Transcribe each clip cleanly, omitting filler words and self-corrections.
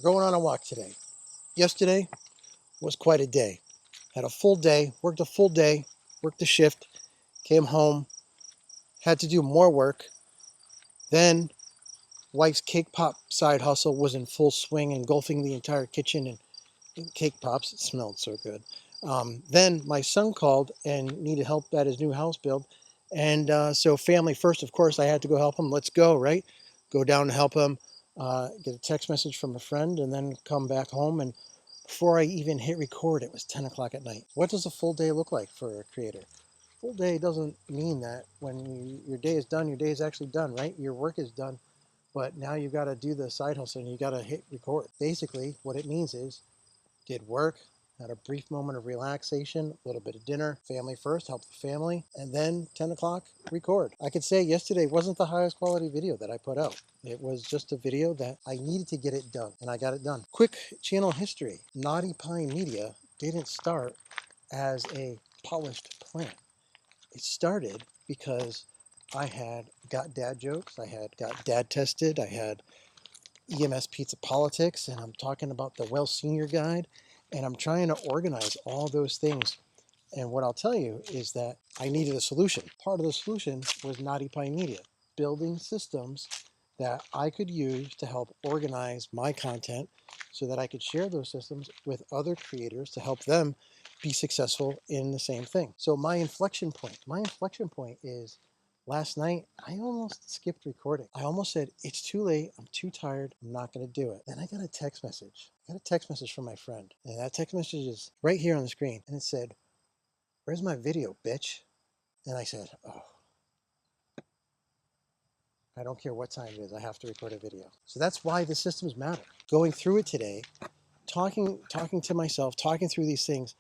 going on a walk today. Yesterday was quite a day. Had a full day, worked a full day, worked the shift, came home, had to do more work. Then wife's cake pop side hustle was in full swing, engulfing the entire kitchen and cake pops. It smelled so good. Then my son called and needed help at his new house build. And so family first, of course, I had to go help him. Let's go, right? Go down and help him, get a text message from a friend, and then come back home. And before I even hit record, it was 10 o'clock at night. What does a full day look like for a creator? Full day doesn't mean that when your day is done, your day is actually done, right? Your work is done, but now you've got to do the side hustle and you got to hit record. Basically, what it means is did work, had a brief moment of relaxation, a little bit of dinner, family first, help the family, and then 10 o'clock, record. I could say yesterday wasn't the highest quality video that I put out. It was just a video that I needed to get it done, and I got it done. Quick channel history. Knotty Pine Media didn't start as a polished plan. It started because I had got dad jokes, I had got dad tested, I had EMS Pizza Politics, and I'm talking about the Well Senior Guide, and I'm trying to organize all those things. And what I'll tell you is that I needed a solution. Part of the solution was Knotty Pine Media, building systems that I could use to help organize my content so that I could share those systems with other creators to help them be successful in the same thing. So my inflection point is last night, I almost skipped recording. I almost said, it's too late, I'm too tired, I'm not gonna do it. Then I got a text message. I got a text message from my friend. And that text message is right here on the screen. And it said, "Where's my video, bitch?" And I said, oh, I don't care what time it is, I have to record a video. So that's why the systems matter. Going through it today, talking to myself, talking through these things,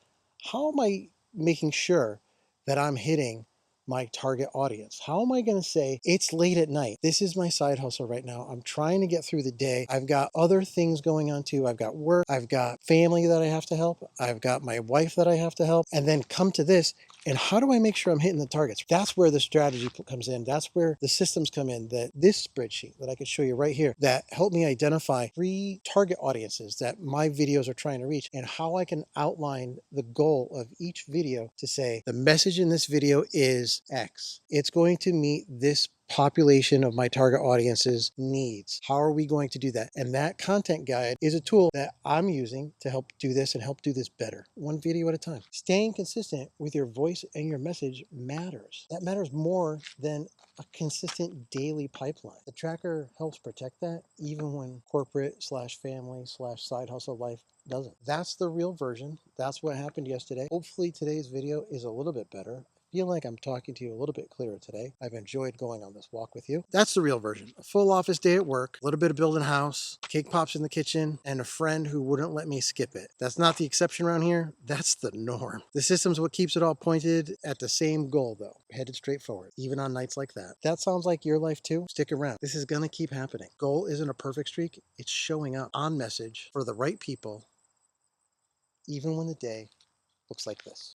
how am I making sure that I'm hitting my target audience? How am I going to say it's late at night? This is my side hustle right now. I'm trying to get through the day. I've got other things going on too. I've got work. I've got family that I have to help. I've got my wife that I have to help. And then come to this. And how do I make sure I'm hitting the targets? That's where the strategy comes in. That's where the systems come in. That this spreadsheet that I could show you right here that helped me identify 3 target audiences that my videos are trying to reach and how I can outline the goal of each video to say the message in this video is X. It's going to meet this population of my target audience's needs. How are we going to do that? And that content guide is a tool that I'm using to help do this and help do this better, one video at a time. Staying consistent with your voice and your message matters. That matters more than a consistent daily pipeline. The tracker helps protect that even when corporate / family / side hustle life doesn't. That's the real version. That's what happened yesterday. Hopefully today's video is a little bit better. I feel like I'm talking to you a little bit clearer today. I've enjoyed going on this walk with you. That's the real version. A full office day at work, a little bit of building a house, cake pops in the kitchen, and a friend who wouldn't let me skip it. That's not the exception around here. That's the norm. The system's what keeps it all pointed at the same goal though, headed straight forward, even on nights like that. That sounds like your life too? Stick around. This is gonna keep happening. Goal isn't a perfect streak. It's showing up on message for the right people, even when the day looks like this.